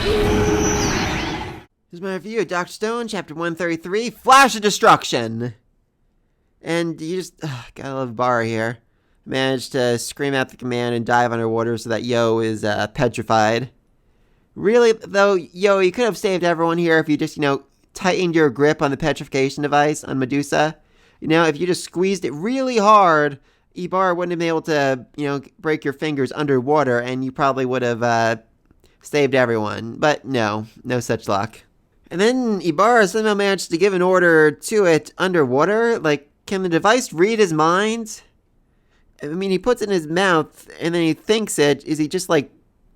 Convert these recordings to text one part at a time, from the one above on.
Here's my review of Dr. Stone, Chapter 133, Flash of Destruction. And you just, gotta love Ibara here. Managed to scream out the command and dive underwater so that Yo is petrified. Really, though, Yo, you could have saved everyone here if you just, tightened your grip on the petrification device on Medusa. If you just squeezed it really hard, Ibara wouldn't have been able to, break your fingers underwater, and you probably would have saved everyone. But no such luck. And then Ibara somehow managed to give an order to it underwater. Like, can the device read his mind? I mean, he puts it in his mouth, and then he thinks it. Is he just like...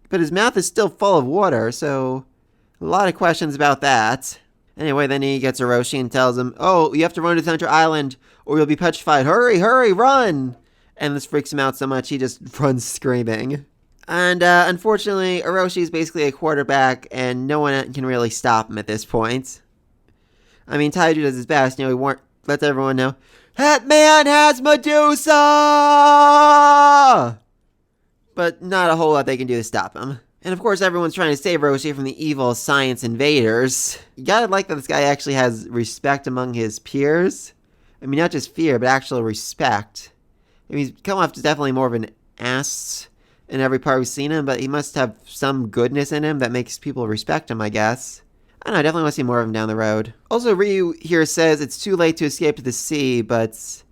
But his mouth is still full of water, so... A lot of questions about that. Anyway, then he gets Orochi and tells him, "Oh, you have to run to Center Island, or you'll be petrified. Hurry, hurry, run!" And this freaks him out so much, he just runs screaming. And unfortunately, Orochi is basically a quarterback, and no one can really stop him at this point. I mean, Taiju does his best, he lets everyone know, "That man has Medusa!" But not a whole lot they can do to stop him. And of course, everyone's trying to save Orochi from the evil science invaders. You gotta like that this guy actually has respect among his peers. I mean, not just fear, but actual respect. I mean, he's come off as definitely more of an ass in every part we've seen him, but he must have some goodness in him that makes people respect him, I guess. I don't know, I definitely want to see more of him down the road. Also, Ryu here says it's too late to escape to the sea, but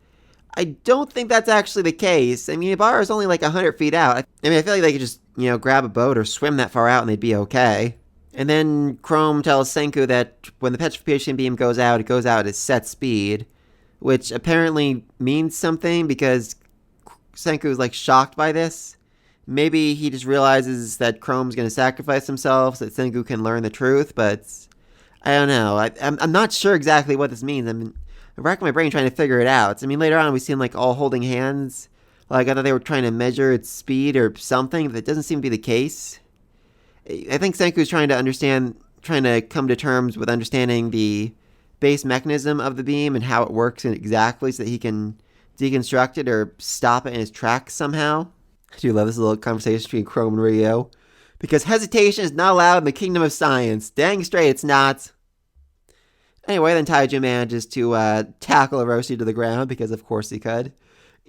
I don't think that's actually the case. I mean, Ibara is only like 100 feet out. I mean, I feel like they could just, grab a boat or swim that far out and they'd be okay. And then Chrome tells Senku that when the petrification beam goes out, it goes out at set speed, which apparently means something because Senku is like shocked by this. Maybe he just realizes that Chrome's going to sacrifice himself so that Senku can learn the truth, but I don't know. I'm not sure exactly what this means. I'm racking my brain trying to figure it out. I mean, later on we see them like all holding hands. Like I thought they were trying to measure its speed or something, but that doesn't seem to be the case. I think Senku's trying to come to terms with understanding the base mechanism of the beam and how it works exactly so that he can deconstruct it or stop it in its tracks somehow. I do love this little conversation between Chrome and Ryo. Because hesitation is not allowed in the kingdom of science. Dang straight it's not. Anyway, then Taiju manages to tackle Orochi to the ground, because of course he could.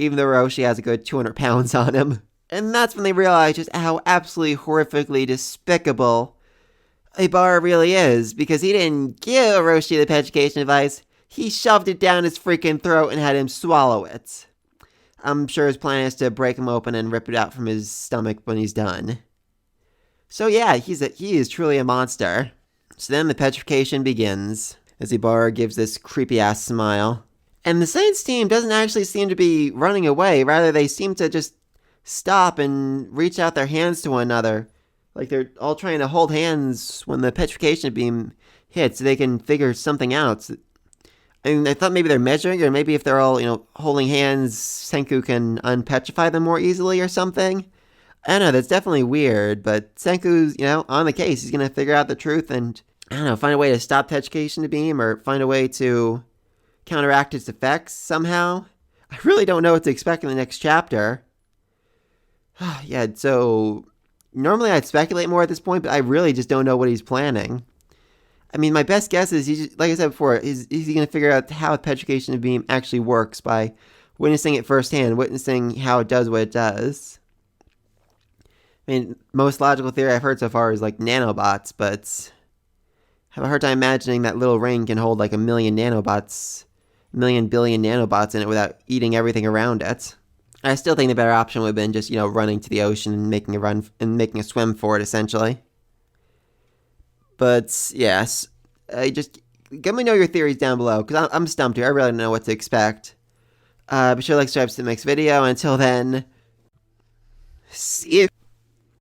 Even though Orochi has a good 200 pounds on him. And that's when they realize just how absolutely horrifically despicable Ibara really is. Because he didn't give Orochi the petrification device. He shoved it down his freaking throat and had him swallow it. I'm sure his plan is to break him open and rip it out from his stomach when he's done. So yeah, he is truly a monster. So then the petrification begins, as Ibara gives this creepy-ass smile. And the science team doesn't actually seem to be running away, rather they seem to just stop and reach out their hands to one another. Like they're all trying to hold hands when the petrification beam hits so they can figure something out. I mean, I thought maybe they're measuring, or maybe if they're all, holding hands, Senku can unpetrify them more easily or something. I don't know, that's definitely weird, but Senku's, on the case. He's gonna figure out the truth and, find a way to stop petrification beam, or find a way to counteract its effects somehow. I really don't know what to expect in the next chapter. Yeah, so normally I'd speculate more at this point, but I really just don't know what he's planning. I mean, my best guess is, like I said before, is he going to figure out how the petrification beam actually works by witnessing it firsthand, witnessing how it does what it does. I mean, most logical theory I've heard so far is like nanobots, but I have a hard time imagining that little ring can hold like a million billion nanobots in it without eating everything around it. I still think the better option would have been just, running to the ocean and making a swim for it, essentially. But, yes, just let me know your theories down below, because I'm stumped here. I really don't know what to expect. Be sure to like, subscribe to the next video. Until then, see you.